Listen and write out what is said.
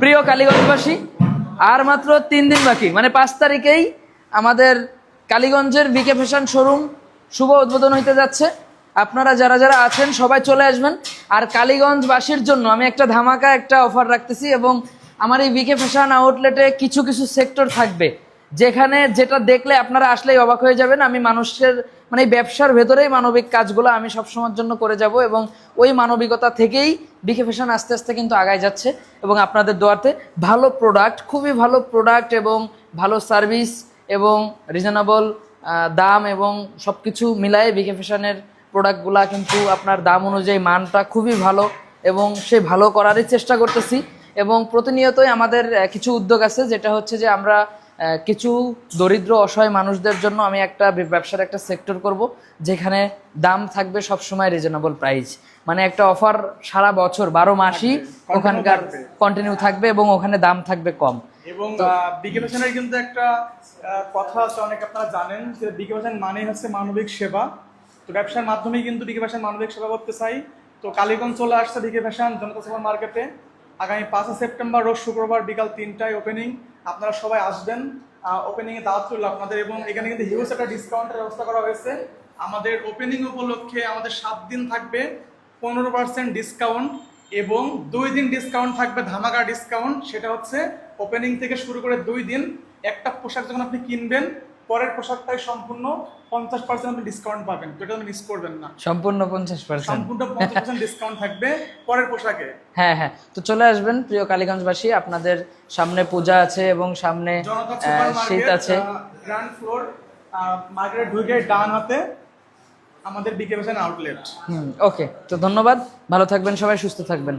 প্রিয় কালীগঞ্জবাসী, আর মাত্র 3 দিন বাকি, মানে 5 তারিখেই আমাদের কালীগঞ্জের বিকে ফ্যাশন শোরুম শুভ উদ্বোধন হইতে যাচ্ছে। আপনারা যারা যারা আছেন সবাই চলে আসবেন। আর কালীগঞ্জবাসীর জন্য আমি একটা ধামাকা একটা অফার রাখতেছি, এবং আমার এই বিকে ফ্যাশন আউটলেটে কিছু কিছু সেক্টর থাকবে যেখানে যেটা দেখলে আপনারা আসলেই অবাক হয়ে যাবেন। আমি মানুষের মানে এই ব্যবসার ভেতরেই মানবিক কাজগুলো আমি সবসময়ের জন্য করে যাব, এবং ওই মানবিকতা থেকেই বিকে ফ্যাশন আস্তে আস্তে কিন্তু আগায় যাচ্ছে। এবং আপনাদের দোয়াতে ভালো প্রোডাক্ট, খুবই ভালো প্রোডাক্ট এবং ভালো সার্ভিস এবং রিজনেবল দাম এবং সব কিছু মিলায়ে বিকে ফ্যাশনের প্রোডাক্টগুলা কিন্তু আপনার দাম অনুযায়ী মানটা খুবই ভালো, এবং সে ভালো করারই চেষ্টা করতেছি। এবং প্রতিনিয়তই আমাদের কিছু উদ্যোগ আছে, যেটা হচ্ছে যে আমরা কিছু দরিদ্র অসহায় মানুষদের জন্য আমি একটা ব্যবসার একটা সেক্টর করব, যেখানে দাম থাকবে সবসময় রিজনেবল প্রাইস। মানে একটা অফার সারা বছর 12 মাসই ওখানকার কন্টিনিউ থাকবে, এবং ওখানে দাম থাকবে কম। এবং বিকে ফ্যাশনের কিন্তু একটা কথা আছে, অনেক আপনারা জানেন যে বিকে ফ্যাশন মানে হচ্ছে মানবিক সেবা। তো ব্যবসার মাধ্যমেই কিন্তু বিকে ফ্যাশন মানবিক সেবা করতে চাই। তো কালীগঞ্জ চলে আসছে বিকে ফ্যাশন জনতা সুপার মার্কেটে। আগামী 5 সেপ্টেম্বর রোজ শুক্রবার বিকাল 3টায় ওপেনিং। আপনারা সবাই আসবেন, ওপেনিংয়ে দাওয়াত রইল আপনাদের। এবং এখানে কিন্তু হিউজ একটা ডিসকাউন্টের ব্যবস্থা করা হয়েছে। আমাদের ওপেনিং উপলক্ষে আমাদের 7 দিন থাকবে 15% ডিসকাউন্ট, এবং 2 দিন ডিসকাউন্ট থাকবে, ধামাকা ডিসকাউন্ট। সেটা হচ্ছে ওপেনিং থেকে শুরু করে 2 দিন একটা পোশাক যখন আপনি কিনবেন, পরের পোশাকটাই সম্পূর্ণ 50% আপনি ডিসকাউন্ট পাবেন। তো এটা আপনি মিস করবেন না। সম্পূর্ণ 50%, সম্পূর্ণ 50% ডিসকাউন্ট থাকবে পরের পোশাকে। হ্যাঁ হ্যাঁ, তো চলে আসবেন প্রিয় কালীগঞ্জবাসী। আপনাদের সামনে পূজা আছে এবং সামনে শীত আছে। গ্রাউন্ড ফ্লোর মার্কেট ঢুকে ডান হাতে আমাদের বিকে ফ্যাশন আউটলেট। ওকে, তো ধন্যবাদ, ভালো থাকবেন সবাই, সুস্থ থাকবেন।